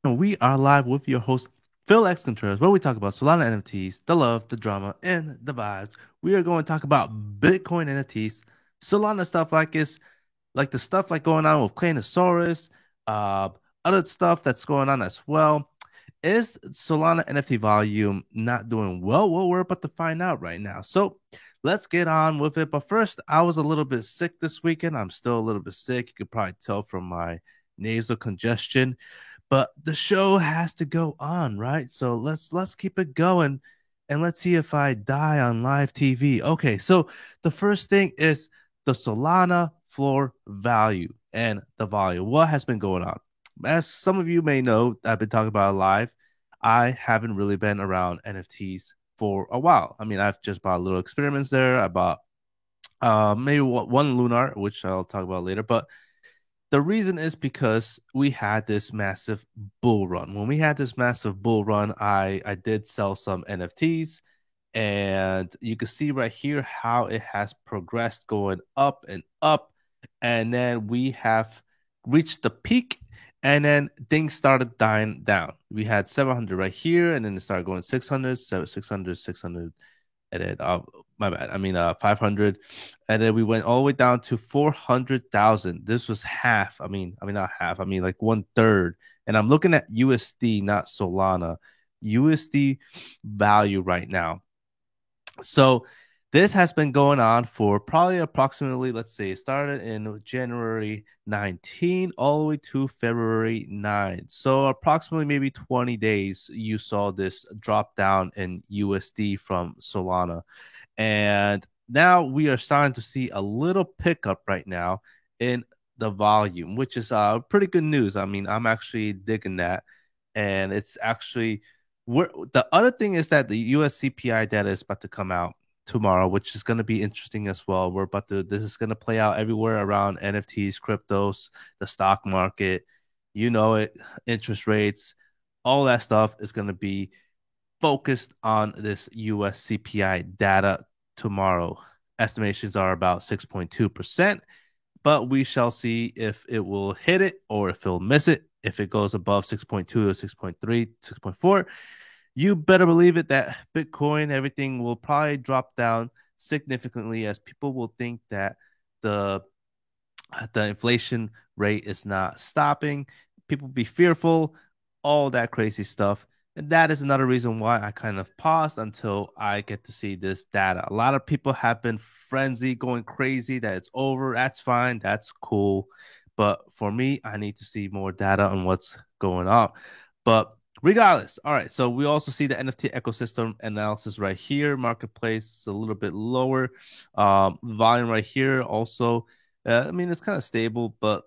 And we are live with your host, Phil X Contreras, where we talk about Solana NFTs, the love, the drama, and the vibes. We are going to talk about Bitcoin NFTs, Solana stuff like this, like the stuff like going on with Claynosaurus, uh, other stuff that's going on as well. Is Solana NFT volume not doing well? Well, we're about to find out right now. So let's get on with it. But first, I was a little bit sick this weekend. I'm still a little bit sick. You could probably tell from my nasal congestion, but the show has to go on, right? So let's keep it going and let's see if I die on live TV. Okay, so the first thing is the Solana floor value and the volume. What has been going on? As some of you may know, I've been talking about it live. I haven't really been around NFTs for a while. I mean, I've just bought little experiments there. I bought maybe one Lunar, which I'll talk about later, but the reason is because we had this massive bull run. When we had this massive bull run, I did sell some NFTs, and you can see right here how it has progressed going up and up, and then we have reached the peak, and then things started dying down. We had 700 right here, and then it started going 600, 600, 600, and then my bad. I mean 500, and then we went all the way down to 400,000. This was half. I mean not half. I mean like one third. And I'm looking at USD, not Solana. USD value right now. So this has been going on for probably approximately, let's say, it started in January 19 all the way to February 9. So approximately maybe 20 days, you saw this drop down in USD from Solana. And now we are starting to see a little pickup right now in the volume, which is pretty good news. I mean, I'm actually digging that. And it's actually the other thing is that the US CPI data is about to come out tomorrow, which is going to be interesting as well. This is going to play out everywhere around NFTs, cryptos, the stock market, you know it, interest rates, all that stuff is going to be focused on this US CPI data tomorrow. Estimations are about 6.2%, but we shall see if it will hit it or if it'll miss it. If it goes above 6.2 or 6.3, 6.4, you better believe it that Bitcoin, everything will probably drop down significantly as people will think that the the inflation rate is not stopping. People be fearful, all that crazy stuff. And that is another reason why I kind of paused until I get to see this data. A lot of people have been frenzied, going crazy that it's over. That's fine. That's cool. But for me, I need to see more data on what's going on. But regardless, all right. So we also see the NFT ecosystem analysis right here. Marketplace is a little bit lower. Volume right here also I mean, it's kind of stable, but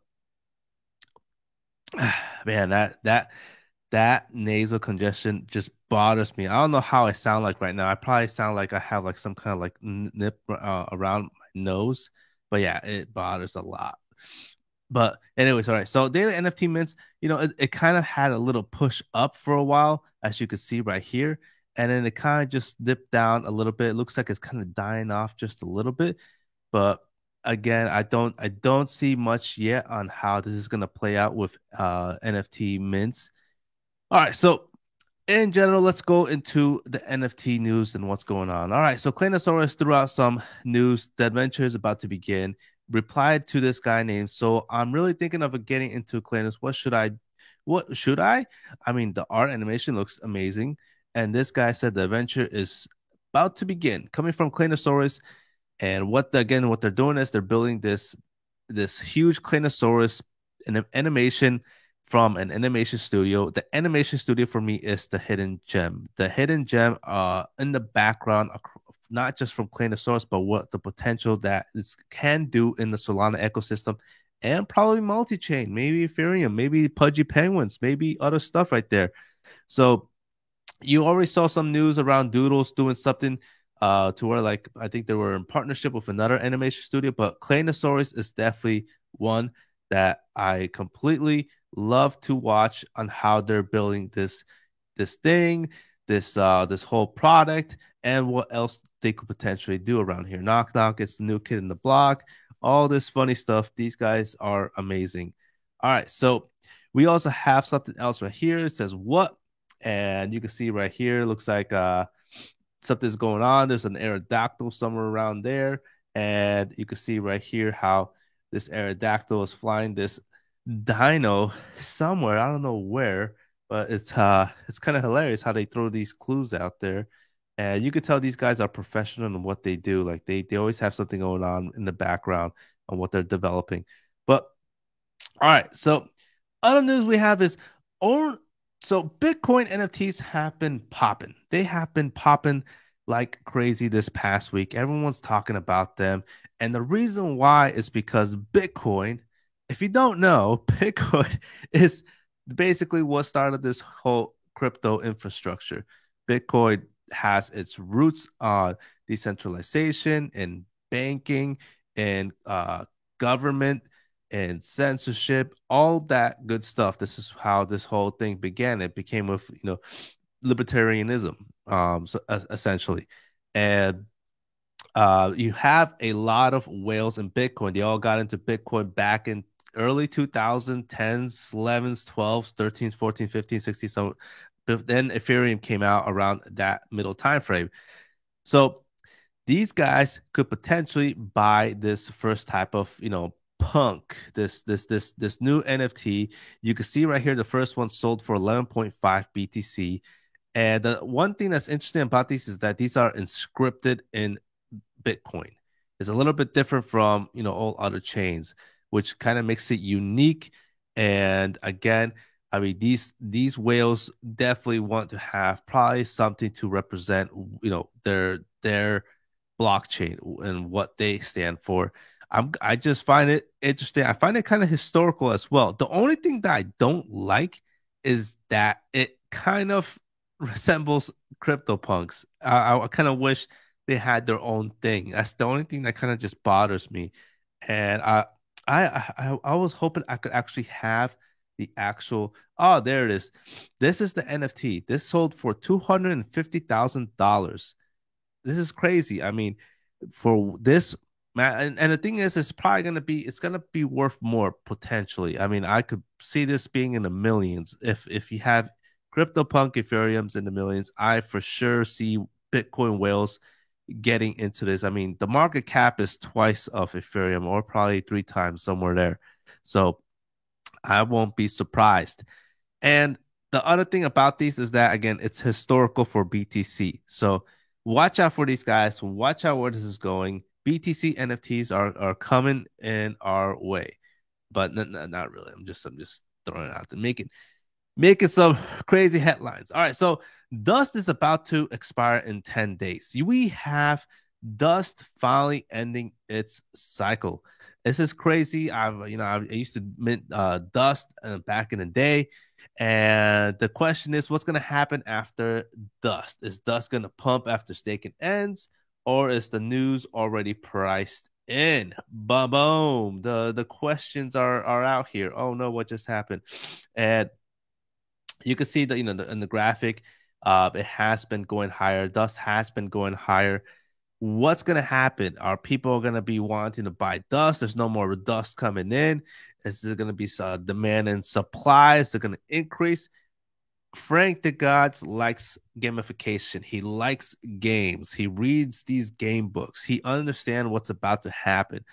man, that nasal congestion just bothers me. I don't know how I sound like right now. I probably sound like I have like some kind of like nip around my nose, but yeah, it bothers a lot. But anyways, all right. So daily NFT mints, it kind of had a little push up for a while, as you can see right here, and then it kind of just dipped down a little bit. It looks like it's kind of dying off just a little bit. But again, I don't see much yet on how this is gonna play out with NFT mints. All right, so in general, let's go into the NFT news and what's going on. All right, so Claynosaurus threw out some news. The adventure is about to begin. Replied to this guy named. So I'm really thinking of getting into Claynos. What should I? What should I? I mean, the art animation looks amazing, and this guy said the adventure is about to begin. Coming from Claynosaurus, and what they're doing is they're building this huge Clinosaurus in an animation from an animation studio. The animation studio for me is the hidden gem. The hidden gem in the background, not just from Clinosaurus, but what the potential that this can do in the Solana ecosystem and probably multi-chain, maybe Ethereum, maybe Pudgy Penguins, maybe other stuff right there. So you already saw some news around Doodles doing something to where like I think they were in partnership with another animation studio, but Claynosaurus is definitely one that I completely love to watch on how they're building this thing, this whole product, and what else they could potentially do around here. Knock knock, it's the new kid in the block, all this funny stuff. These guys are amazing. All right, so We also have something else right here. It says what? And you can see right here, looks like something's going on. There's an Aerodactyl somewhere around there. And you can see right here how this Aerodactyl is flying this dino somewhere. I don't know where, but it's kind of hilarious how they throw these clues out there. And you could tell these guys are professional in what they do. Like they always have something going on in the background on what they're developing. But all right, so other news we have is own so Bitcoin NFTs have been popping. They have been popping like crazy this past week. Everyone's talking about them. And the reason why is because Bitcoin, if you don't know, Bitcoin is basically what started this whole crypto infrastructure. Bitcoin has its roots on decentralization and banking and government and censorship, all that good stuff. This is how this whole thing began. It became with libertarianism, so essentially, and you have a lot of whales in Bitcoin. They all got into Bitcoin back in early 2010s, 11s, 12s, 13s, 14s, 15s, 16s. So then Ethereum came out around that middle time frame. So these guys could potentially buy this first type of punk, this new NFT. You can see right here the first one sold for 11.5 BTC. And the one thing that's interesting about these is that these are inscripted in Bitcoin. It's a little bit different from all other chains, which kind of makes it unique. And again, I mean these whales definitely want to have probably something to represent their blockchain and what they stand for. I just find it interesting. I find it kind of historical as well. The only thing that I don't like is that it kind of resembles CryptoPunks. I kind of wish they had their own thing. That's the only thing that kind of just bothers me. And I was hoping I could actually have the actual. Oh, there it is. This is the NFT. This sold for $250,000. This is crazy. I mean, for this man, and the thing is, it's gonna be worth more potentially. I mean, I could see this being in the millions. If you have CryptoPunk Ethereum's in the millions, I for sure see Bitcoin whales getting into this. I mean, the market cap is twice of Ethereum, or probably three times somewhere there. So I won't be surprised. And the other thing about these is that again, it's historical for BTC. So watch out for these guys. Watch out where this is going. BTC NFTs are coming in our way, but not really. I'm just throwing it out there, making some crazy headlines. All right, so Dust is about to expire in 10 days. We have Dust finally ending its cycle. This is crazy. I used to mint Dust back in the day, and the question is, what's going to happen after Dust? Is Dust going to pump after staking ends, or is the news already priced in? Boom, boom. The questions are out here. Oh no, what just happened? And you can see that in the graphic, it has been going higher. Dust has been going higher. What's going to happen? Are people going to be wanting to buy Dust? There's no more Dust coming in. Is there going to be demand and supply? Is it going to increase? Frank the Gods likes gamification. He likes games. He reads these game books. He understands what's about to happen.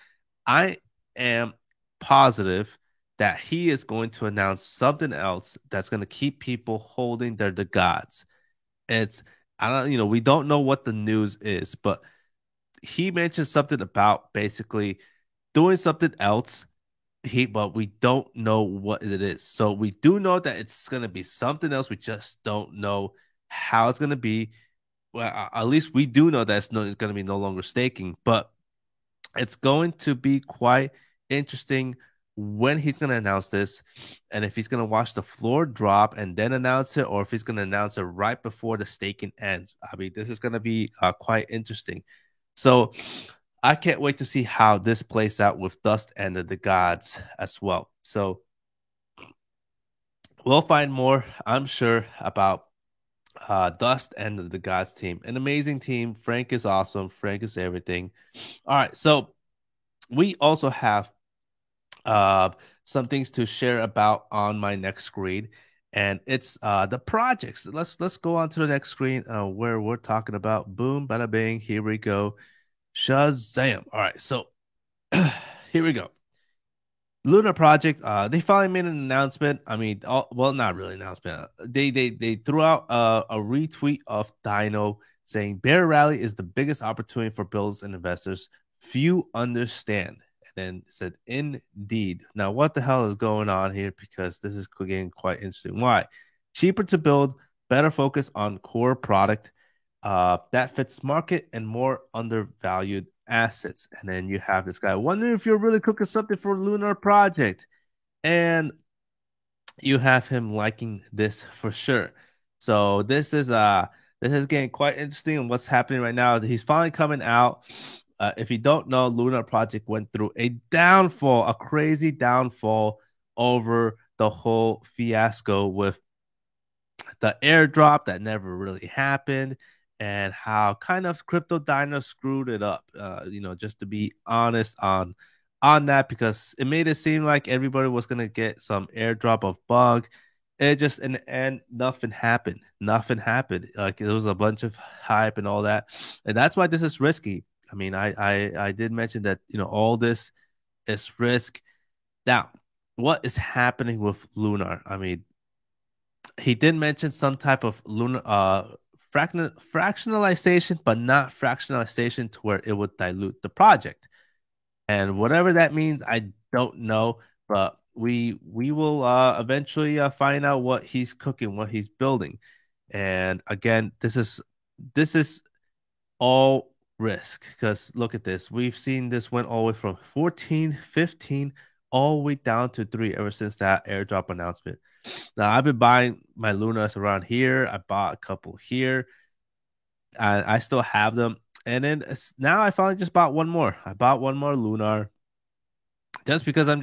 I am positive that he is going to announce something else that's going to keep people holding the gods. It's I don't we don't know what the news is, but he mentioned something about basically doing something else. But we don't know what it is. So we do know that it's going to be something else. We just don't know how it's going to be. Well, at least we do know that it's going to be no longer staking, but it's going to be quite interesting when he's going to announce this, and if he's going to watch the floor drop and then announce it, or if he's going to announce it right before the staking ends. I mean, this is going to be quite interesting. So I can't wait to see how this plays out with Dust and the Gods as well. So we'll find more, I'm sure, about Dust and the Gods team. An amazing team. Frank is awesome. Frank is everything. All right. So we also have uh, some things to share about on my next screen, and it's the projects. Let's go on to the next screen where we're talking about boom, bada bing. Here we go, Shazam! All right, so here we go. Lunar Project, they finally made an announcement. I mean, well, not really an announcement. They threw out a retweet of Dino saying Bear Rally is the biggest opportunity for builders and investors. Few understand. And then said, indeed. Now, what the hell is going on here? Because this is getting quite interesting. Why? Cheaper to build, better focus on core product that fits market and more undervalued assets. And then you have this guy wondering if you're really cooking something for Lunar Project. And you have him liking this for sure. So this is getting quite interesting and what's happening right now. He's finally coming out. If you don't know, Lunar Project went through a downfall, a crazy downfall over the whole fiasco with the airdrop that never really happened and how kind of Crypto Dino screwed it up. Just to be honest on that, because it made it seem like everybody was gonna get some airdrop of bug. It just and nothing happened. Nothing happened. Like it was a bunch of hype and all that, and that's why this is risky. I mean, I did mention that all this is risk. Now, what is happening with Lunar? I mean, he did mention some type of lunar fractionalization, but not fractionalization to where it would dilute the project. And whatever that means, I don't know. But we will eventually find out what he's cooking, what he's building. And again, this is all risk because look at this. We've seen this went all the way from 14, 15, all the way down to 3 ever since that airdrop announcement. Now I've been buying my Lunas around here. I bought a couple here. I still have them. And then now I finally just bought one more. I bought one more Lunar just because I'm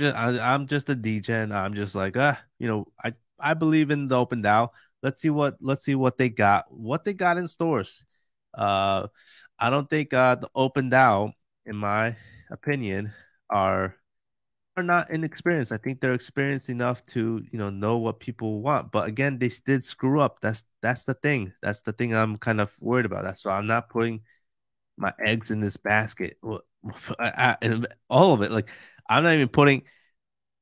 just a DJ and I'm just like I believe in the open DAO. Let's see what they got in stores. Uh, I don't think the open DAO, in my opinion, are not inexperienced. I think they're experienced enough to know what people want. But again, they did screw up. That's the thing. That's the thing I'm kind of worried about. That's why I'm not putting my eggs in this basket. And all of it. Like I'm not even putting.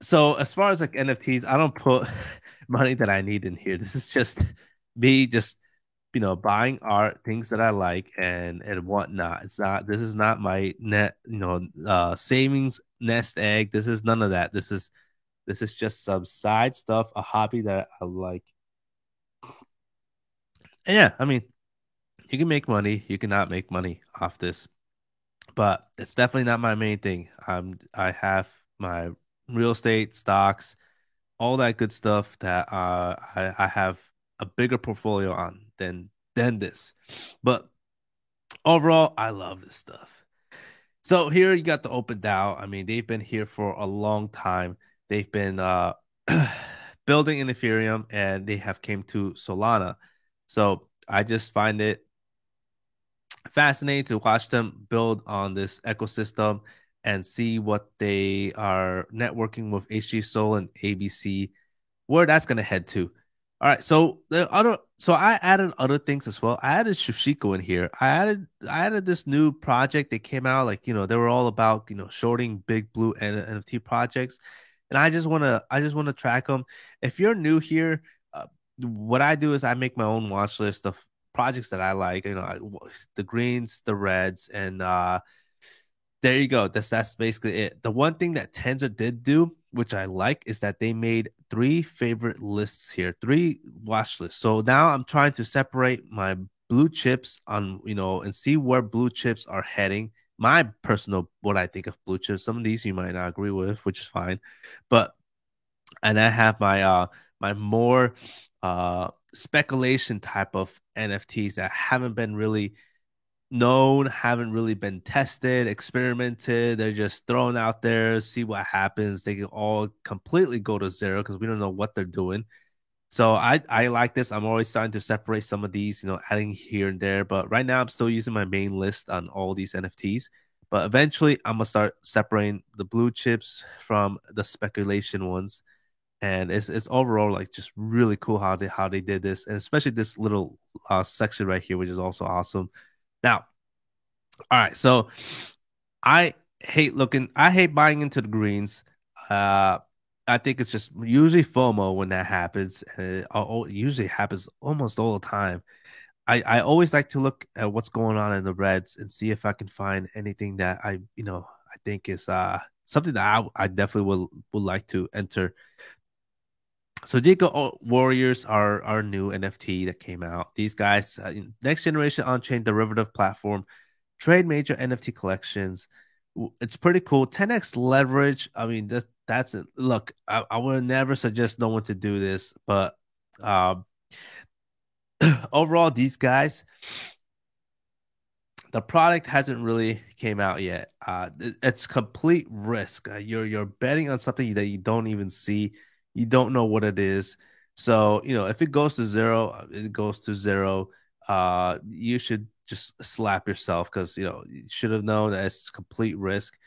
So as far as like NFTs, I don't put money that I need in here. This is just me just buying art, things that I like and whatnot. It's not this is not my net, savings nest egg. This is none of that. This is just some side stuff, a hobby that I like. And yeah, I mean, you can make money, you cannot make money off this, but it's definitely not my main thing. I have my real estate, stocks, all that good stuff that I have a bigger portfolio on than this. But overall, I love this stuff. So here you got the Open DAO. I mean, they've been here for a long time. They've been building in Ethereum and they have came to Solana. So I just find it fascinating to watch them build on this ecosystem and see what they are networking with HG Soul and ABC, where that's gonna head to. All right, so I added other things as well. I added Shushiko in here. I added this new project that came out, like they were all about shorting big blue NFT projects, and I just wanna track them. If you're new here, what I do is I make my own watch list of projects that I like. The greens, the reds, and there you go. That's basically it. The one thing that Tensor did do, which I like, is that they made 3 favorite lists here, 3 watch lists. So now I'm trying to separate my blue chips on, and see where blue chips are heading. My personal, what I think of blue chips. Some of these you might not agree with, which is fine. But and I have my more speculation type of NFTs that haven't been really known, haven't really been tested, experimented. They're just thrown out there, see what happens. They can all completely go to zero because we don't know what they're doing. So I like this. I'm always starting to separate some of these, adding here and there. But right now I'm still using my main list on all these NFTs. But eventually, I'm gonna start separating the blue chips from the speculation ones, and it's overall like just really cool how they did this, and especially this little section right here, which is also awesome. Now, all right, so I hate buying into the greens. Uh, I think it's just usually FOMO when that happens, and it usually happens almost all the time. I always like to look at what's going on in the reds and see if I can find anything that I think is something that I definitely would like to enter. So Digital Warriors are our new NFT that came out. These guys, next generation on-chain derivative platform, trade major NFT collections. It's pretty cool. 10x leverage. I mean, that's it. Look, I would never suggest no one to do this, but um, overall, these guys, the product hasn't really came out yet. It's complete risk. You're betting on something that you don't even see. You don't know what it is. So, if it goes to zero, it goes to zero. You should just slap yourself because you should have known that it's complete risk.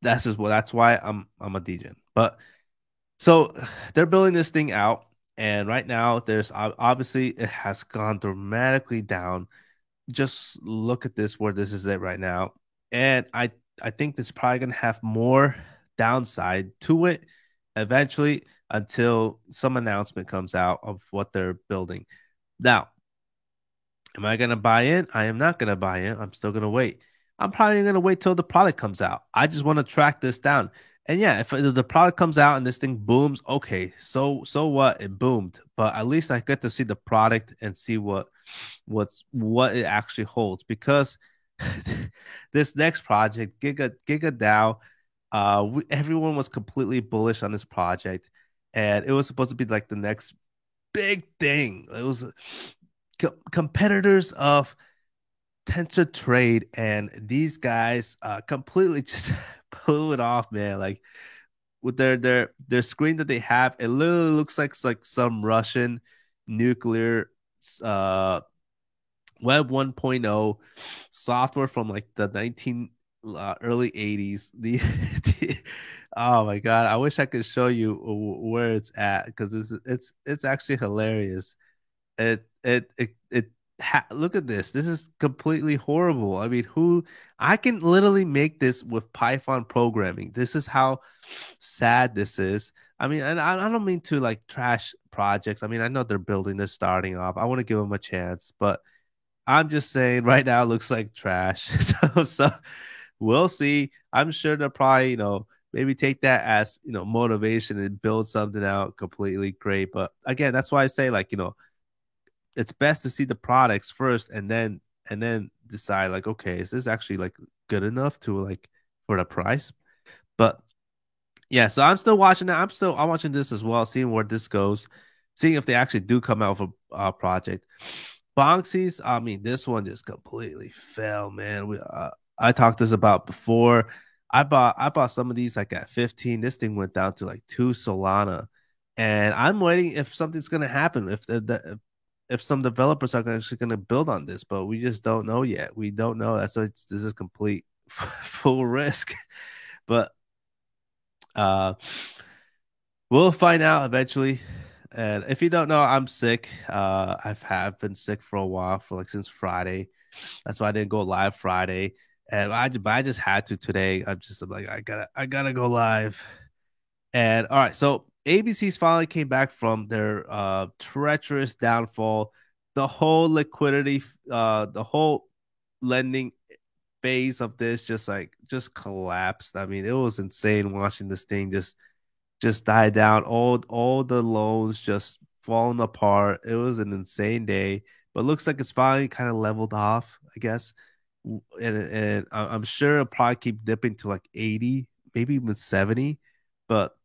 That's why I'm a DJ. But so they're building this thing out, and right now there's obviously it has gone dramatically down. Just look at this where this is at right now. And I think this is probably gonna have more downside to it eventually until some announcement comes out of what they're building. Now, am I gonna buy in? I am not gonna buy in. I'm still gonna wait. I'm probably gonna wait till the product comes out. I just want to track this down. And yeah, if the product comes out and this thing booms, okay, so what? It boomed, but at least I get to see the product and see what it actually holds because this next project, Giga DAO, everyone was completely bullish on this project, and it was supposed to be like the next big thing. It was competitors of Tensor Trade, and these guys completely just blew it off, man. Like with their screen that they have, it literally looks like some Russian nuclear uh Web 1.0 software from like the 19 early 80s. Oh my God, I wish I could show you where it's at because it's actually hilarious. Look at this. This is completely horrible. I mean, I can literally make this with Python programming. This is how sad this is. I mean, and I don't mean to like trash projects. I mean, I know they're starting off. I want to give them a chance, but I'm just saying right now it looks like trash. So we'll see. I'm sure they'll probably, maybe take that as, motivation and build something out completely great. But again, that's why I say like, it's best to see the products first and then decide like, okay, is this actually like good enough to like for the price? But yeah, so I'm still watching that. I'm watching this as well, seeing where this goes, seeing if they actually do come out with a project. Bouncy's, I mean, this one just completely fell, man. I talked this about before. I bought some of these like at 15. This thing went down to like 2 Solana. And I'm waiting if something's gonna happen, if some developers are actually gonna build on this, but we just don't know yet. We don't know. This is complete full risk. But uh we'll find out eventually. And if you don't know, I'm sick. I've have been sick for a while, for like since Friday. That's why I didn't go live Friday. And I just had to today. I'm like, I gotta go live. And all right, so ABC's finally came back from their treacherous downfall. The whole liquidity, the whole lending phase of this just collapsed. I mean, it was insane watching this thing just die down. All the loans just falling apart. It was an insane day, but looks like it's finally kind of leveled off, I guess. And I'm sure it'll probably keep dipping to like 80, maybe even 70. But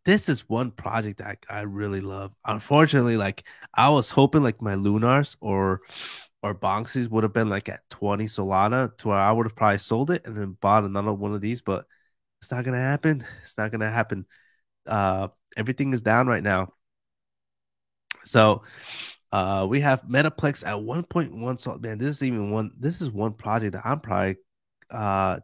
this is one project that I really love. Unfortunately, like I was hoping like my Lunars or Bonksies would have been like at 20 Solana to where I would have probably sold it and then bought another one of these, but it's not gonna happen. It's not gonna happen. Everything is down right now. So we have Metaplex at 1.1. So man, this is one project that I'm probably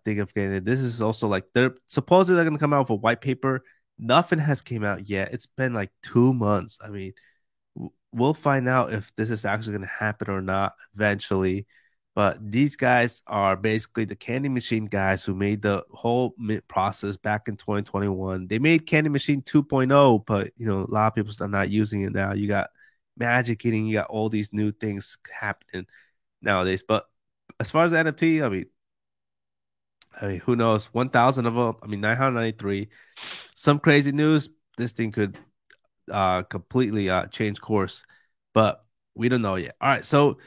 thinking of getting it. This is also like they're supposedly they're gonna come out with a white paper. Nothing has came out yet. It's been like 2 months. I mean, we'll find out if this is actually gonna happen or not eventually. But these guys are basically the Candy Machine guys who made the whole mint process back in 2021. They made Candy Machine 2.0, but a lot of people still not using it now. You got Magic Eating, you got all these new things happening nowadays. But as far as NFT, I mean, who knows? 1,000 of them. I mean, 993. Some crazy news. This thing could completely change course, but we don't know yet. All right, so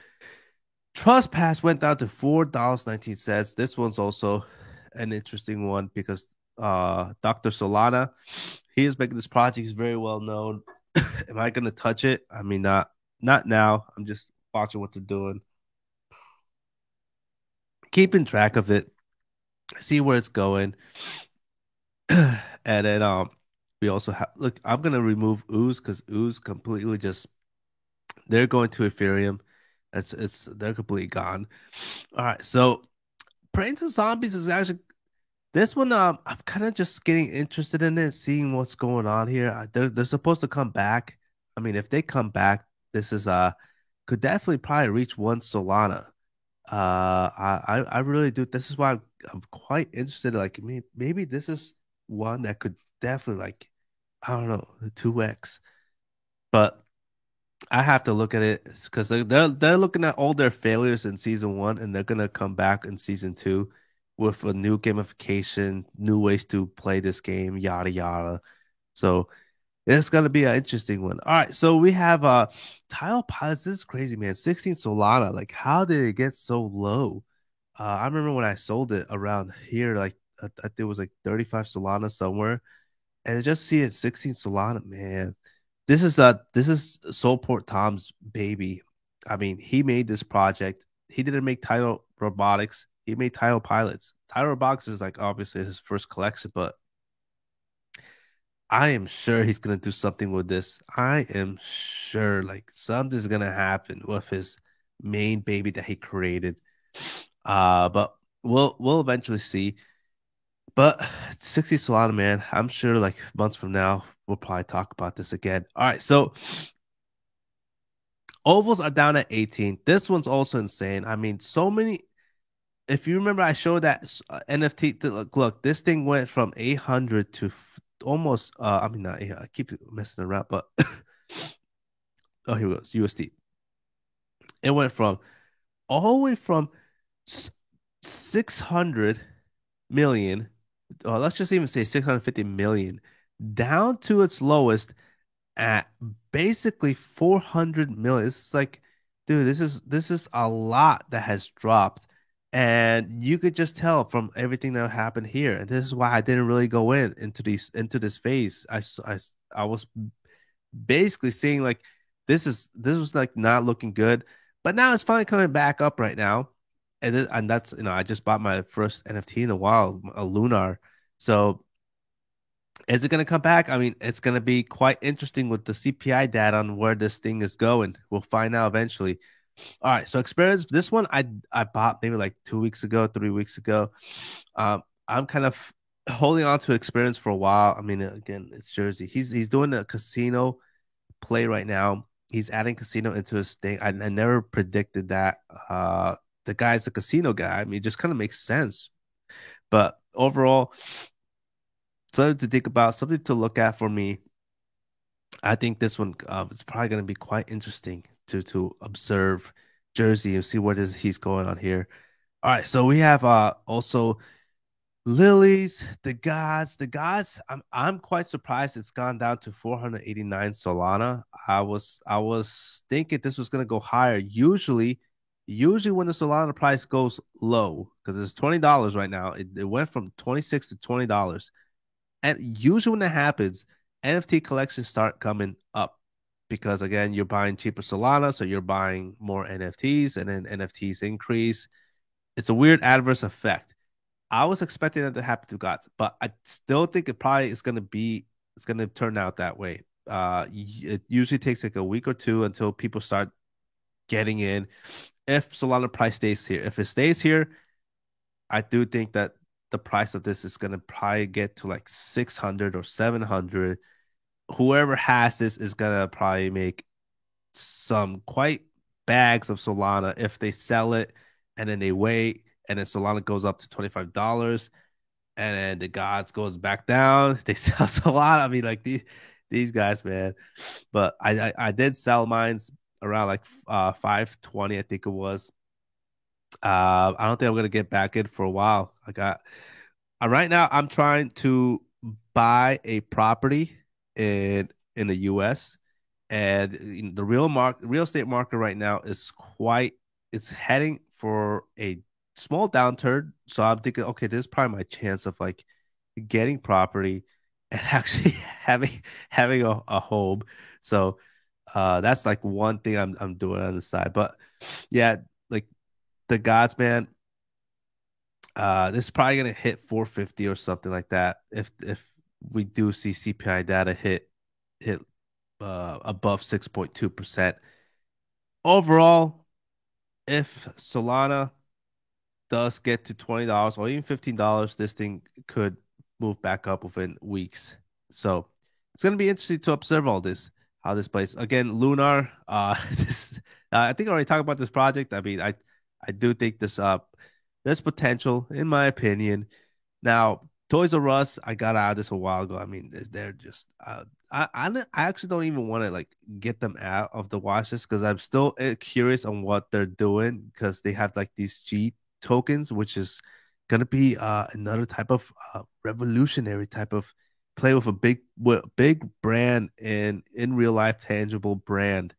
Trust Pass went down to $4.19. This one's also an interesting one because Dr. Solana, he is making this project. He's very well known. Am I gonna touch it? I mean, not now. I'm just watching what they're doing, keeping track of it, see where it's going. And then we also have look, I'm gonna remove Ooze because Ooze completely just they're going to Ethereum. It's they're completely gone. All right, so Planes and Zombies is actually this one. I'm kind of just getting interested in it, seeing what's going on here. They're supposed to come back. I mean, if they come back, this is could definitely probably reach one Solana. I really do. This is why I'm quite interested. Like maybe this is one that could definitely like I don't know 2x, but I have to look at it because they're looking at all their failures in season one, and they're gonna come back in season two with a new gamification, new ways to play this game, yada yada. So it's gonna be an interesting one. All right, so we have Tile Pilots. This is crazy, man. 16 Solana. Like, how did it get so low? I remember when I sold it around here, like I think it was like 35 Solana somewhere, and I just see it 16 Solana, man. This is Soulport Tom's baby. I mean, he made this project. He didn't make Tidal Robotics. He made Tidal Pilots. Tidal Robotics is like obviously his first collection, but I am sure he's gonna do something with this. I am sure like something's gonna happen with his main baby that he created. But we'll eventually see. But 60 Solana, man, I'm sure like months from now we'll probably talk about this again. All right, so ovals are down at 18. This one's also insane. I mean, so many. If you remember, I showed that NFT. Look, this thing went from 800 to almost. I mean, not 800, I keep messing around, but oh, here it goes. USD. It went from all the way from 600 million. Let's just even say 650 million down to its lowest at basically 400 million. It's like, dude, this is a lot that has dropped. And you could just tell from everything that happened here. And this is why I didn't really go into this phase. I was basically seeing like this was like not looking good. But now it's finally coming back up right now. And that's I just bought my first NFT in a while, a Lunar. So is it going to come back? I mean, it's going to be quite interesting with the CPI data on where this thing is going. We'll find out eventually. All right, so experience. This one I bought maybe like 2 weeks ago, 3 weeks ago. I'm kind of holding on to experience for a while. I mean, again, it's Jersey. He's doing a casino play right now. He's adding casino into his thing. I never predicted that. The guy's a casino guy. I mean, it just kind of makes sense. But overall, something to think about, something to look at for me. I think this one is probably going to be quite interesting to observe Jersey and see what is he's going on here. All right, so we have also Lilies, the gods, the gods. I'm quite surprised it's gone down to 489 Solana. I was thinking this was gonna go higher. Usually when the Solana price goes low, because it's $20 right now, it went from 26 to $20. And usually when that happens, NFT collections start coming up because again, you're buying cheaper Solana, so you're buying more NFTs, and then NFTs increase. It's a weird adverse effect. I was expecting that to happen to gods, but I still think it probably is going to be it's going to turn out that way. It usually takes like a week or two until people start getting in. If Solana price stays here, if it stays here, I do think that the price of this is gonna probably get to like 600 or 700. Whoever has this is gonna probably make some quite bags of Solana if they sell it and then they wait and then Solana goes up to $25 and then the gods goes back down. They sell Solana. I mean, like these guys, man. But I did sell mines around like 520, I think it was. I don't think I'm gonna get back in for a while. I got right now I'm trying to buy a property in the US, and the real estate market right now is quite it's heading for a small downturn. So I'm thinking, okay, this is probably my chance of like getting property and actually having a home. So that's like one thing I'm doing on the side. But yeah, like the gods, man, this is probably gonna hit 450 or something like that if we do see CPI data hit above 6.2%. Overall, if Solana does get to $20 or even $15, this thing could move back up within weeks. So it's gonna be interesting to observe all this, how this plays. Again, Lunar, this I think I already talked about this project. I mean, I do think there's potential in my opinion. Now, Toys R Us, I got out of this a while ago. I mean, they're just I actually don't even want to like get them out of the watch list because I'm still curious on what they're doing because they have like these G tokens, which is gonna be another type of revolutionary type of play with a big brand in real life tangible brand.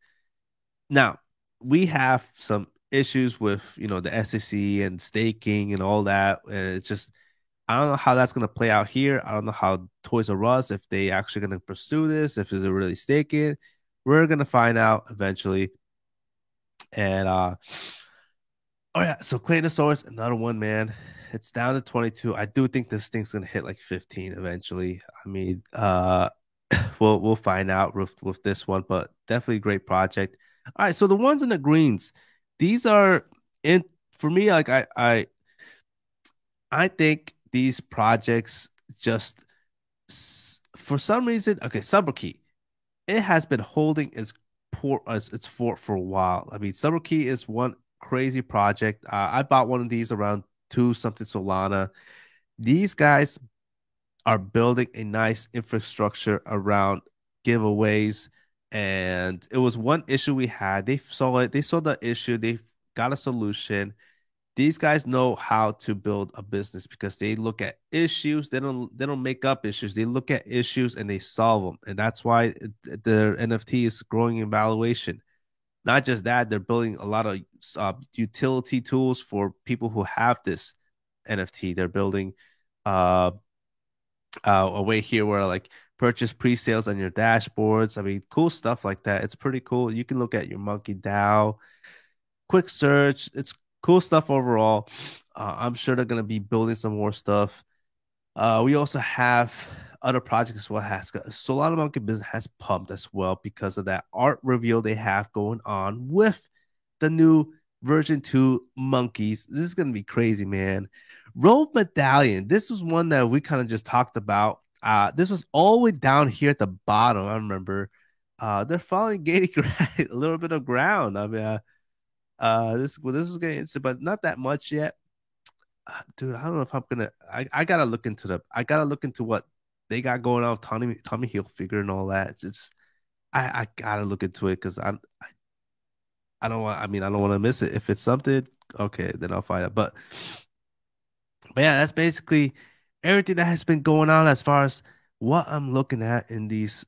Now, we have some issues with, the SEC and staking and all that. And it's just, I don't know how that's going to play out here. I don't know how Toys R Us, if they actually going to pursue this, if it's really staking. We're going to find out eventually. And, oh yeah, so Claytosaurus, another one, man. It's down to 22. I do think this thing's going to hit like 15 eventually. I mean, we'll find out with this one, but definitely a great project. All right, so the ones in the greens, these are in for me. Like I think these projects just for some reason, okay, Subrookey, it has been holding its fort for a while. I mean, Subrookey is one crazy project. I bought one of these around two something Solana. These guys are building a nice infrastructure around giveaways. And it was one issue we had. They saw the issue, they got a solution. These guys know how to build a business because they look at issues. They don't make up issues. They look at issues and they solve them. And that's why their NFT is growing in valuation. Not just that, they're building a lot of utility tools for people who have this NFT. They're building uh, a way here where like purchase pre-sales on your dashboards. I mean, cool stuff like that. It's pretty cool. You can look at your Monkey DAO, quick search. It's cool stuff overall. I'm sure they're gonna be building some more stuff. We also have other projects as well. Solana Monkey Business has pumped as well because of that art reveal they have going on with the new version 2 monkeys. This is gonna be crazy, man. Rogue Medallion. This was one that we kind of just talked about. This was all the way down here at the bottom. I remember. They're finally gaining a little bit of ground. I mean, this was getting into, but not that much yet. Dude, I don't know if I'm gonna. I gotta look into I gotta look into what they got going on with Tommy Hilfiger and all that. It's just I gotta look into it because I don't want. I mean, I don't want to miss it. If it's something, okay, then I'll find out. But yeah, that's basically everything that has been going on as far as what I'm looking at in these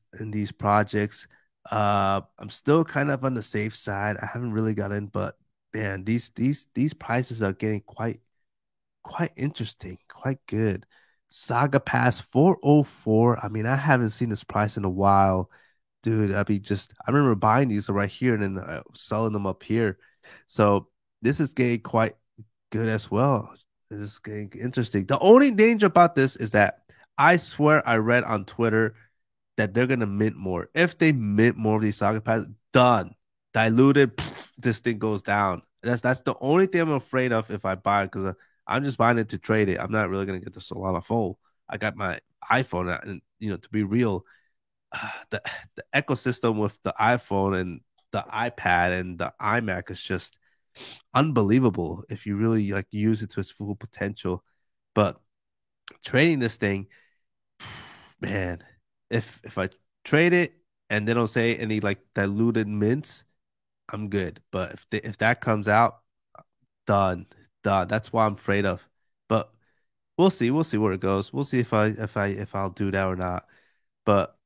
projects. I'm still kind of on the safe side. I haven't really got in, but man, these prices are getting quite interesting, quite good. Saga Pass 404. I mean, I haven't seen this price in a while, dude. I remember buying these right here and then selling them up here. So this is getting quite good as well. This is getting interesting. The only danger about this is that I swear I read on Twitter that they're gonna mint more. If they mint more of these Saga Pass, done, diluted, this thing goes down. That's the only thing I'm afraid of if I buy it because I'm just buying it to trade it. I'm not really gonna get the Solana Fold. I got my iPhone, and to be real, the ecosystem with the iPhone and the iPad and the iMac is just unbelievable if you really like use it to its full potential. But trading this thing, man, if I trade it and they don't say any like diluted mints, I'm good. But if that comes out, done, done. That's what I'm afraid of. But we'll see. We'll see where it goes. We'll see if I'll do that or not. But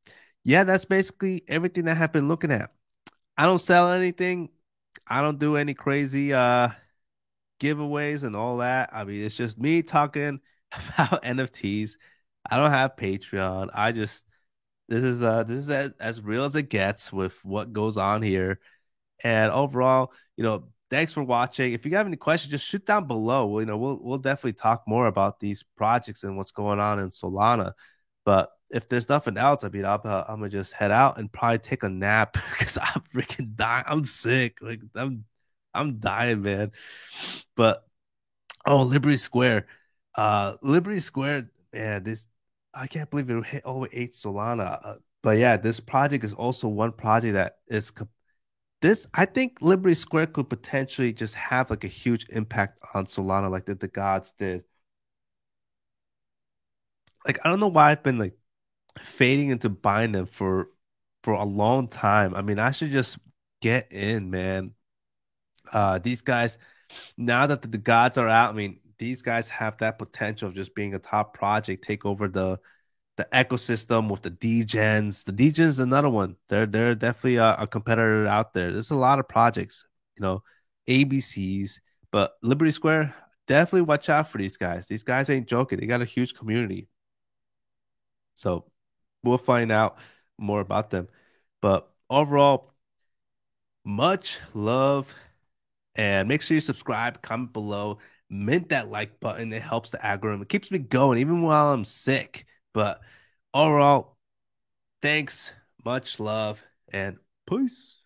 yeah, that's basically everything that I've been looking at. I don't sell anything. I don't do any crazy giveaways and all that. I mean, it's just me talking about NFTs. I don't have Patreon. I just this is as real as it gets with what goes on here. And overall, thanks for watching. If you have any questions, just shoot down below. We'll definitely talk more about these projects and what's going on in Solana. But if there's nothing else, I mean, I'm gonna just head out and probably take a nap because I'm freaking dying. I'm sick. Like I'm dying, man. But oh, Liberty Square, Liberty Square, man, this I can't believe it hit over 8 Solana. But yeah, this project is also one project that is this. I think Liberty Square could potentially just have like a huge impact on Solana, like the gods did. Like I don't know why I've been like fading into buying them for a long time. I mean, I should just get in, man. These guys, now that the gods are out, I mean, these guys have that potential of just being a top project, take over the ecosystem with the degens. The degens is another one. They're definitely a competitor out there. There's a lot of projects, you know, ABCs, but Liberty Square, definitely watch out for these guys. These guys ain't joking. They got a huge community. So we'll find out more about them. But overall, much love, and make sure you subscribe, comment below, mint that like button. It helps the algorithm. It keeps me going even while I'm sick. But overall, thanks, much love, and peace.